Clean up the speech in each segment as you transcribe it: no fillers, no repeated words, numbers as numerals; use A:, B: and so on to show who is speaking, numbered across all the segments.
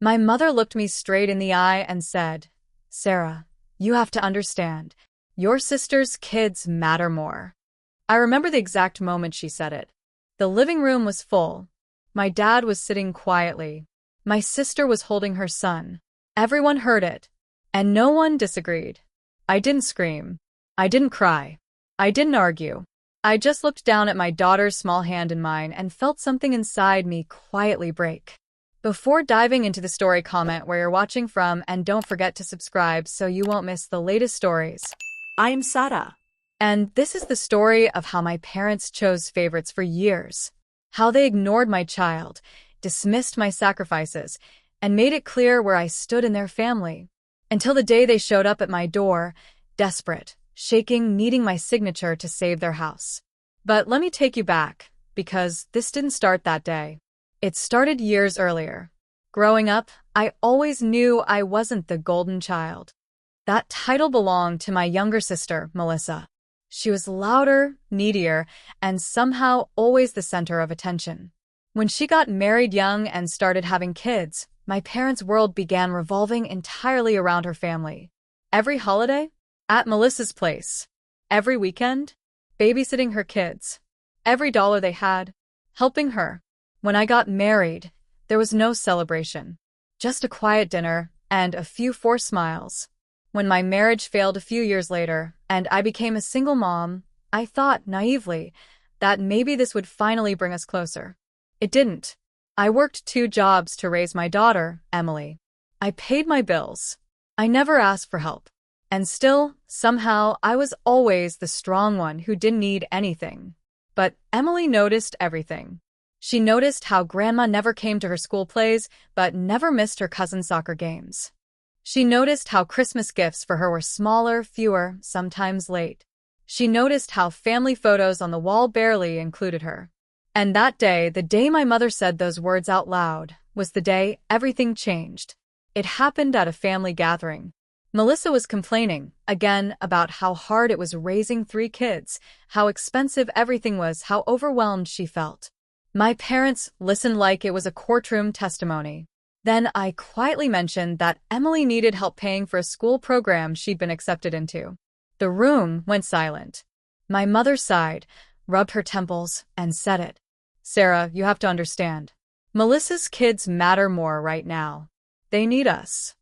A: My mother looked me straight in the eye and said, "Sarah, you have to understand. Your sister's kids matter more." I remember the exact moment she said it. The living room was full. My dad was sitting quietly. My sister was holding her son. Everyone heard it, and no one disagreed. I didn't scream. I didn't cry. I didn't argue. I just looked down at my daughter's small hand in mine and felt something inside me quietly break. Before diving into the story, comment where you're watching from and don't forget to subscribe so you won't miss the latest stories.
B: I'm Sarah.
A: And this is the story of how my parents chose favorites for years. How they ignored my child, dismissed my sacrifices, and made it clear where I stood in their family. Until the day they showed up at my door, desperate, shaking, needing my signature to save their house. But let me take you back, because this didn't start that day. It started years earlier. Growing up, I always knew I wasn't the golden child. That title belonged to my younger sister, Melissa. She was louder, needier, and somehow always the center of attention. When she got married young and started having kids, my parents' world began revolving entirely around her family. Every holiday, at Melissa's place. Every weekend, babysitting her kids. Every dollar they had, helping her. When I got married, there was no celebration. Just a quiet dinner and a few forced smiles. When my marriage failed a few years later and I became a single mom, I thought, naively, that maybe this would finally bring us closer. It didn't. I worked 2 jobs to raise my daughter, Emily. I paid my bills. I never asked for help. And still, somehow, I was always the strong one who didn't need anything. But Emily noticed everything. She noticed how Grandma never came to her school plays, but never missed her cousin's soccer games. She noticed how Christmas gifts for her were smaller, fewer, sometimes late. She noticed how family photos on the wall barely included her. And that day, the day my mother said those words out loud, was the day everything changed. It happened at a family gathering. Melissa was complaining, again, about how hard it was raising 3 kids, how expensive everything was, how overwhelmed she felt. My parents listened like it was a courtroom testimony. Then I quietly mentioned that Emily needed help paying for a school program she'd been accepted into. The room went silent. My mother sighed, rubbed her temples, and said it. "Sarah, you have to understand. Melissa's kids matter more right now. They need us."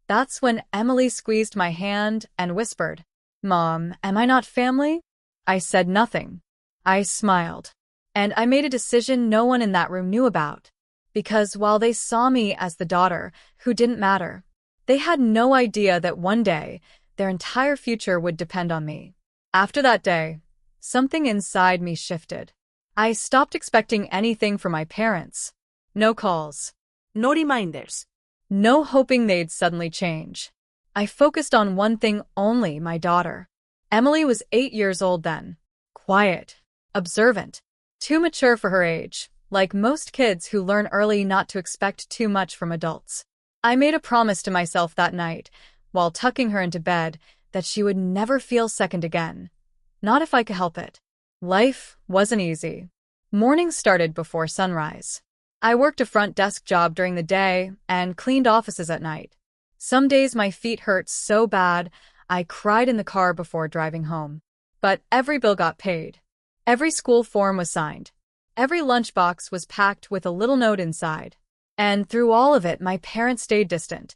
A: That's when Emily squeezed my hand and whispered, "Mom, am I not family?" I said nothing. I smiled. And I made a decision no one in that room knew about. Because while they saw me as the daughter who didn't matter, they had no idea that one day, their entire future would depend on me. After that day, something inside me shifted. I stopped expecting anything from my parents. No calls.
B: No reminders.
A: No hoping they'd suddenly change. I focused on one thing only, my daughter. Emily was 8 years old then. Quiet. Observant. Too mature for her age, like most kids who learn early not to expect too much from adults. I made a promise to myself that night, while tucking her into bed, that she would never feel second again. Not if I could help it. Life wasn't easy. Mornings started before sunrise. I worked a front desk job during the day and cleaned offices at night. Some days my feet hurt so bad, I cried in the car before driving home. But every bill got paid. Every school form was signed. Every lunchbox was packed with a little note inside. And through all of it, my parents stayed distant,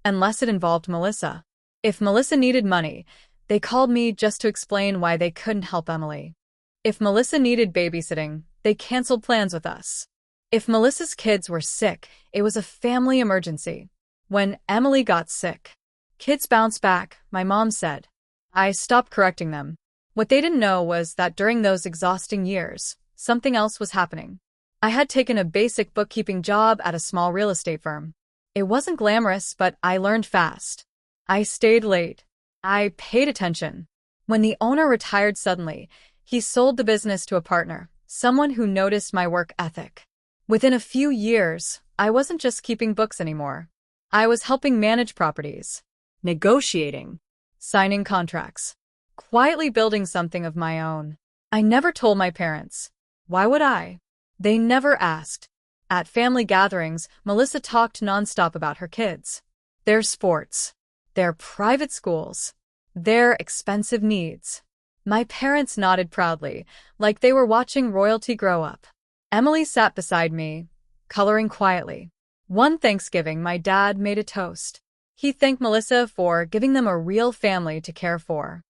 A: unless it involved Melissa. If Melissa needed money, they called me just to explain why they couldn't help Emily. If Melissa needed babysitting, they canceled plans with us. If Melissa's kids were sick, it was a family emergency. When Emily got sick, kids bounce back, my mom said. I stopped correcting them. What they didn't know was that during those exhausting years, something else was happening. I had taken a basic bookkeeping job at a small real estate firm. It wasn't glamorous, but I learned fast. I stayed late. I paid attention. When the owner retired suddenly, he sold the business to a partner, someone who noticed my work ethic. Within a few years, I wasn't just keeping books anymore. I was helping manage properties, negotiating, signing contracts, quietly building something of my own. I never told my parents. Why would I? They never asked. At family gatherings, Melissa talked nonstop about her kids, their sports, their private schools, their expensive needs. My parents nodded proudly, like they were watching royalty grow up. Emily sat beside me, coloring quietly. One Thanksgiving, my dad made a toast. He thanked Melissa for giving them a real family to care for.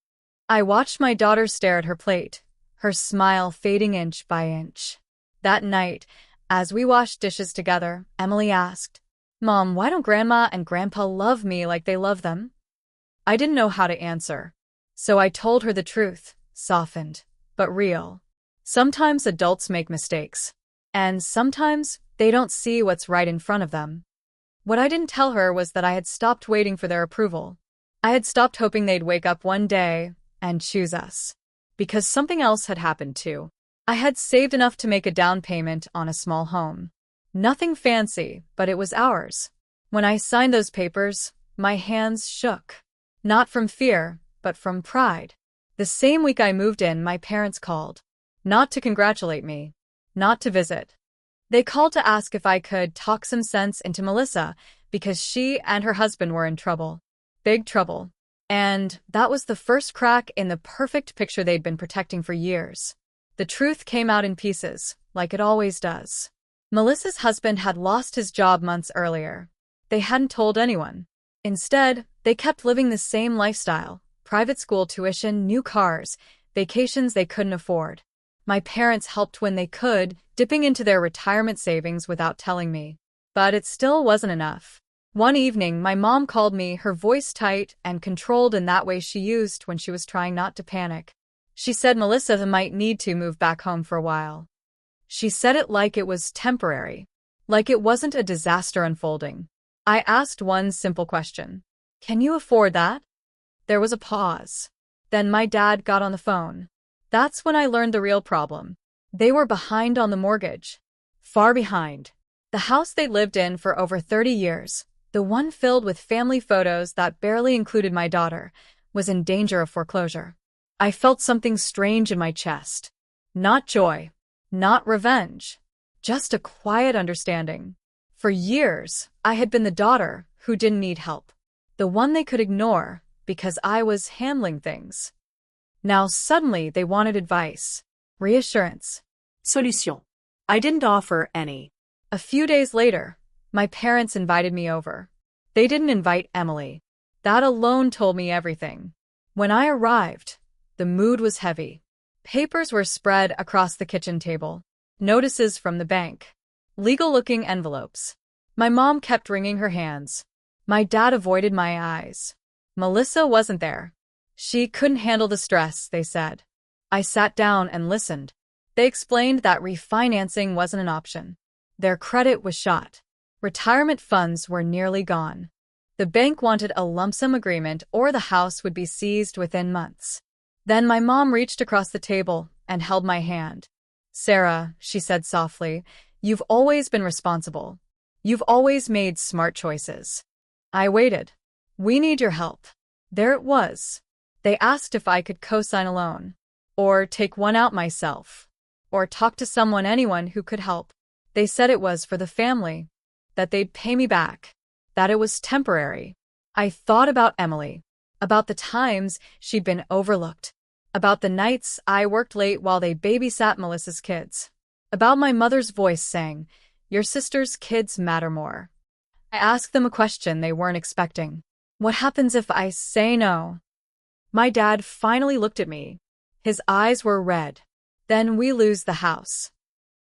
A: I watched my daughter stare at her plate, her smile fading inch by inch. That night, as we washed dishes together, Emily asked, "Mom, why don't Grandma and Grandpa love me like they love them?" I didn't know how to answer. So I told her the truth, softened, but real. Sometimes adults make mistakes. And sometimes they don't see what's right in front of them. What I didn't tell her was that I had stopped waiting for their approval. I had stopped hoping they'd wake up one day and choose us. Because something else had happened too. I had saved enough to make a down payment on a small home. Nothing fancy, but it was ours. When I signed those papers, my hands shook. Not from fear, but from pride. The same week I moved in, my parents called. Not to congratulate me. Not to visit. They called to ask if I could talk some sense into Melissa because she and her husband were in trouble. Big trouble. And that was the first crack in the perfect picture they'd been protecting for years. The truth came out in pieces, like it always does. Melissa's husband had lost his job months earlier. They hadn't told anyone. Instead, they kept living the same lifestyle: private school tuition, new cars, vacations they couldn't afford. My parents helped when they could, dipping into their retirement savings without telling me. But it still wasn't enough. One evening, my mom called me, her voice tight and controlled in that way she used when she was trying not to panic. She said Melissa might need to move back home for a while. She said it like it was temporary, like it wasn't a disaster unfolding. I asked one simple question. "Can you afford that?" There was a pause. Then my dad got on the phone. That's when I learned the real problem. They were behind on the mortgage. Far behind. The house they lived in for over 30 years, the one filled with family photos that barely included my daughter, was in danger of foreclosure. I felt something strange in my chest. Not joy. Not revenge. Just a quiet understanding. For years, I had been the daughter who didn't need help. The one they could ignore because I was handling things. Now suddenly they wanted advice. Reassurance.
B: Solution. I didn't offer any.
A: A few days later, my parents invited me over. They didn't invite Emily. That alone told me everything. When I arrived, the mood was heavy. Papers were spread across the kitchen table. Notices from the bank. Legal-looking envelopes. My mom kept wringing her hands. My dad avoided my eyes. Melissa wasn't there. She couldn't handle the stress, they said. I sat down and listened. They explained that refinancing wasn't an option. Their credit was shot. Retirement funds were nearly gone. The bank wanted a lump sum agreement or the house would be seized within months. Then my mom reached across the table and held my hand. "Sarah," she said softly, "you've always been responsible. You've always made smart choices." I waited. "We need your help." There it was. They asked if I could co-sign a loan, or take one out myself, or talk to anyone who could help. They said it was for the family, that they'd pay me back, that it was temporary. I thought about Emily, about the times she'd been overlooked, about the nights I worked late while they babysat Melissa's kids, about my mother's voice saying, "Your sister's kids matter more." I asked them a question they weren't expecting. What happens if I say no? My dad finally looked at me. His eyes were red. "Then we lose the house."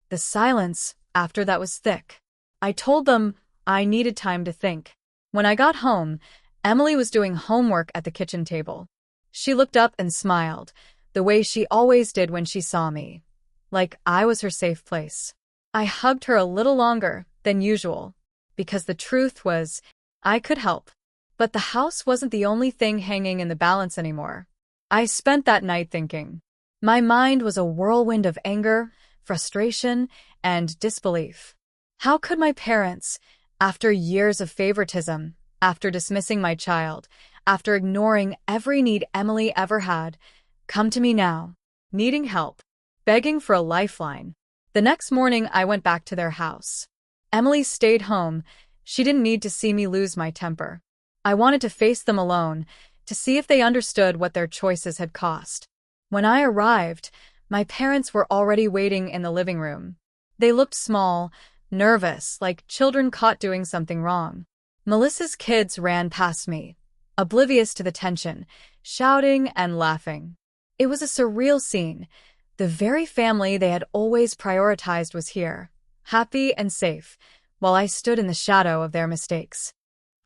A: The silence after that was thick. I told them I needed time to think. When I got home, Emily was doing homework at the kitchen table. She looked up and smiled, the way she always did when she saw me, like I was her safe place. I hugged her a little longer than usual, because the truth was, I could help. But the house wasn't the only thing hanging in the balance anymore. I spent that night thinking. My mind was a whirlwind of anger, frustration, and disbelief. How could my parents, after years of favoritism, after dismissing my child, after ignoring every need Emily ever had, come to me now, needing help, begging for a lifeline? The next morning, I went back to their house. Emily stayed home. She didn't need to see me lose my temper. I wanted to face them alone, to see if they understood what their choices had cost. When I arrived, my parents were already waiting in the living room. They looked small, nervous, like children caught doing something wrong. Melissa's kids ran past me, oblivious to the tension, shouting and laughing. It was a surreal scene. The very family they had always prioritized was here, happy and safe, while I stood in the shadow of their mistakes.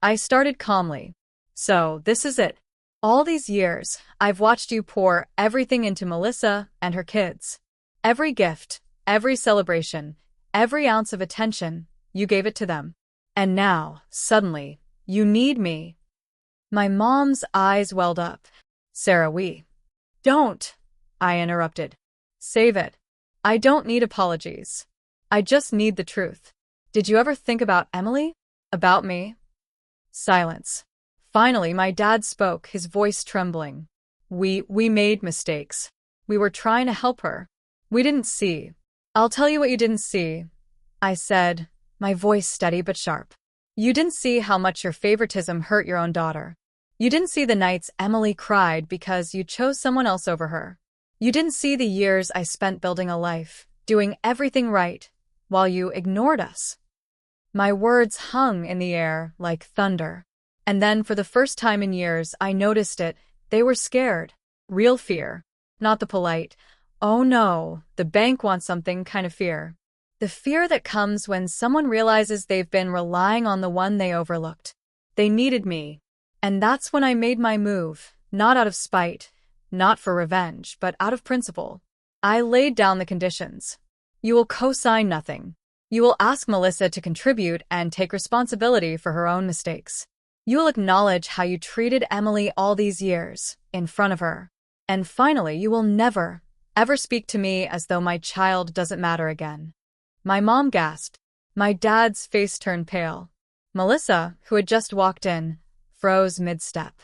A: I started calmly. So, this is it. All these years, I've watched you pour everything into Melissa and her kids. Every gift, every celebration, every ounce of attention, you gave it to them. And now, suddenly, you need me. My mom's eyes welled up. Sarah, don't, I interrupted. Save it. I don't need apologies. I just need the truth. Did you ever think about Emily? About me? Silence. Finally, my dad spoke, his voice trembling. We made mistakes. We were trying to help her. We didn't see. I'll tell you what you didn't see, I said, my voice steady but sharp. You didn't see how much your favoritism hurt your own daughter. You didn't see the nights Emily cried because you chose someone else over her. You didn't see the years I spent building a life, doing everything right, while you ignored us. My words hung in the air like thunder. And then, for the first time in years, I noticed it. They were scared. Real fear. Not the polite, "Oh no, the bank wants something" kind of fear. The fear that comes when someone realizes they've been relying on the one they overlooked. They needed me. And that's when I made my move, not out of spite, not for revenge, but out of principle. I laid down the conditions. You will co-sign nothing. You will ask Melissa to contribute and take responsibility for her own mistakes. You will acknowledge how you treated Emily all these years, in front of her. And finally, you will never, ever speak to me as though my child doesn't matter again. My mom gasped. My dad's face turned pale. Melissa, who had just walked in, froze mid-step.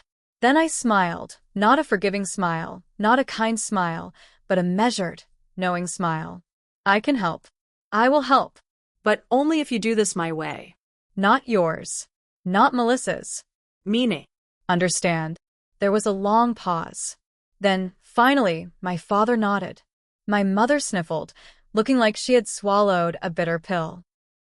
A: Then I smiled, not a forgiving smile, not a kind smile, but a measured, knowing smile. I can help. I will help.
B: But only if you do this my way.
A: Not yours. Not Melissa's.
B: Meaning.
A: Understand. There was a long pause. Then, finally, my father nodded. My mother sniffled, looking like she had swallowed a bitter pill.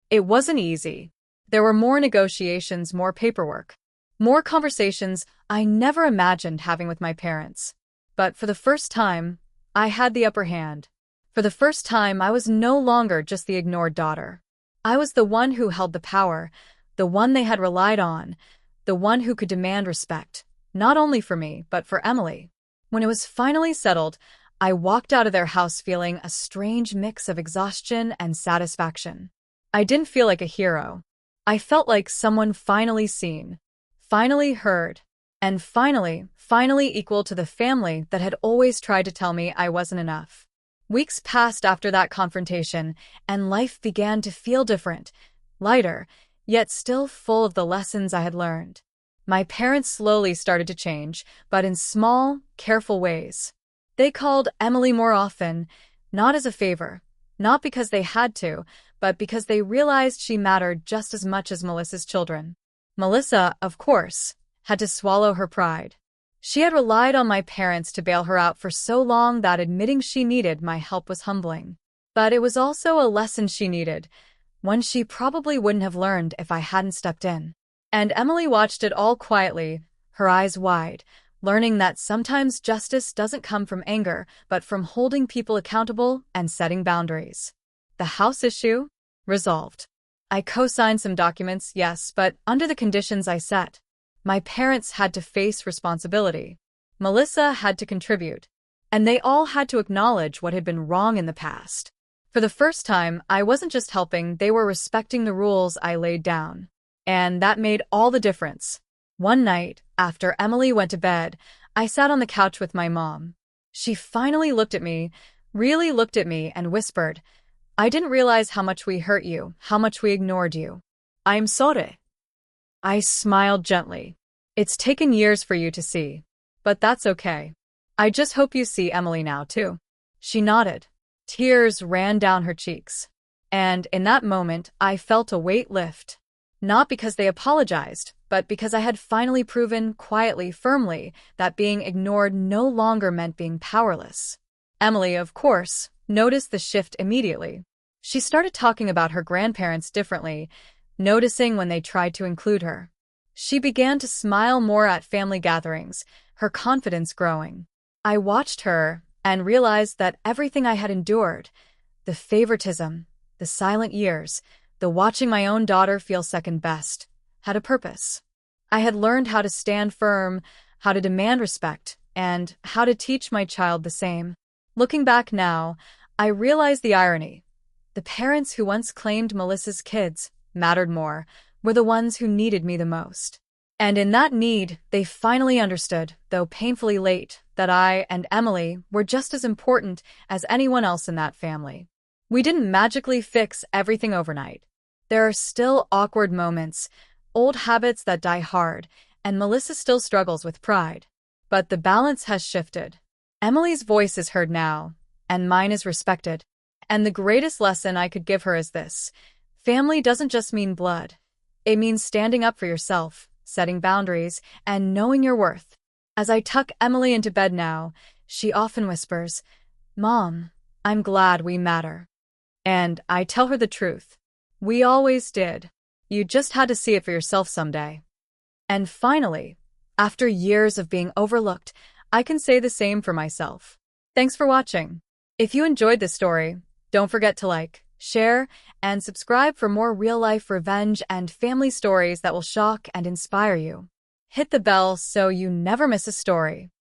A: It wasn't easy. There were more negotiations, more paperwork, more conversations I never imagined having with my parents. But for the first time, I had the upper hand. For the first time, I was no longer just the ignored daughter. I was the one who held the power, the one they had relied on, the one who could demand respect, not only for me, but for Emily. When it was finally settled, I walked out of their house feeling a strange mix of exhaustion and satisfaction. I didn't feel like a hero. I felt like someone finally seen, finally heard, and finally equal to the family that had always tried to tell me I wasn't enough. Weeks passed after that confrontation, and life began to feel different, lighter, yet still full of the lessons I had learned. My parents slowly started to change, but in small, careful ways. They called Emily more often, not as a favor, not because they had to, but because they realized she mattered just as much as Melissa's children. Melissa, of course, had to swallow her pride. She had relied on my parents to bail her out for so long that admitting she needed my help was humbling. But it was also a lesson she needed, one she probably wouldn't have learned if I hadn't stepped in. And Emily watched it all quietly, her eyes wide, learning that sometimes justice doesn't come from anger, but from holding people accountable and setting boundaries. The house issue? Resolved. I co-signed some documents, yes, but under the conditions I set. My parents had to face responsibility. Melissa had to contribute. And they all had to acknowledge what had been wrong in the past. For the first time, I wasn't just helping, they were respecting the rules I laid down. And that made all the difference. One night, after Emily went to bed, I sat on the couch with my mom. She finally looked at me, really looked at me, and whispered, "I didn't realize how much we hurt you, how much we ignored you. I'm sorry." I smiled gently. "It's taken years for you to see. But that's okay. I just hope you see Emily now, too." She nodded. Tears ran down her cheeks. And in that moment, I felt a weight lift. Not because they apologized, but because I had finally proven quietly, firmly, that being ignored no longer meant being powerless. Emily, of course, noticed the shift immediately. She started talking about her grandparents differently, noticing when they tried to include her. She began to smile more at family gatherings, her confidence growing. I watched her and realized that everything I had endured, the favoritism, the silent years, the watching my own daughter feel second best, had a purpose. I had learned how to stand firm, how to demand respect, and how to teach my child the same. Looking back now, I realize the irony. The parents who once claimed Melissa's kids mattered more were the ones who needed me the most. And in that need, they finally understood, though painfully late, that I and Emily were just as important as anyone else in that family. We didn't magically fix everything overnight. There are still awkward moments, old habits that die hard, and Melissa still struggles with pride. But the balance has shifted. Emily's voice is heard now, and mine is respected. And the greatest lesson I could give her is this: family doesn't just mean blood. It means standing up for yourself, setting boundaries, and knowing your worth. As I tuck Emily into bed now, she often whispers, "Mom, I'm glad we matter." And I tell her the truth. We always did. You just had to see it for yourself someday. And finally, after years of being overlooked, I can say the same for myself. Thanks for watching. If you enjoyed this story, don't forget to like, share, and subscribe for more real-life revenge and family stories that will shock and inspire you. Hit the bell so you never miss a story.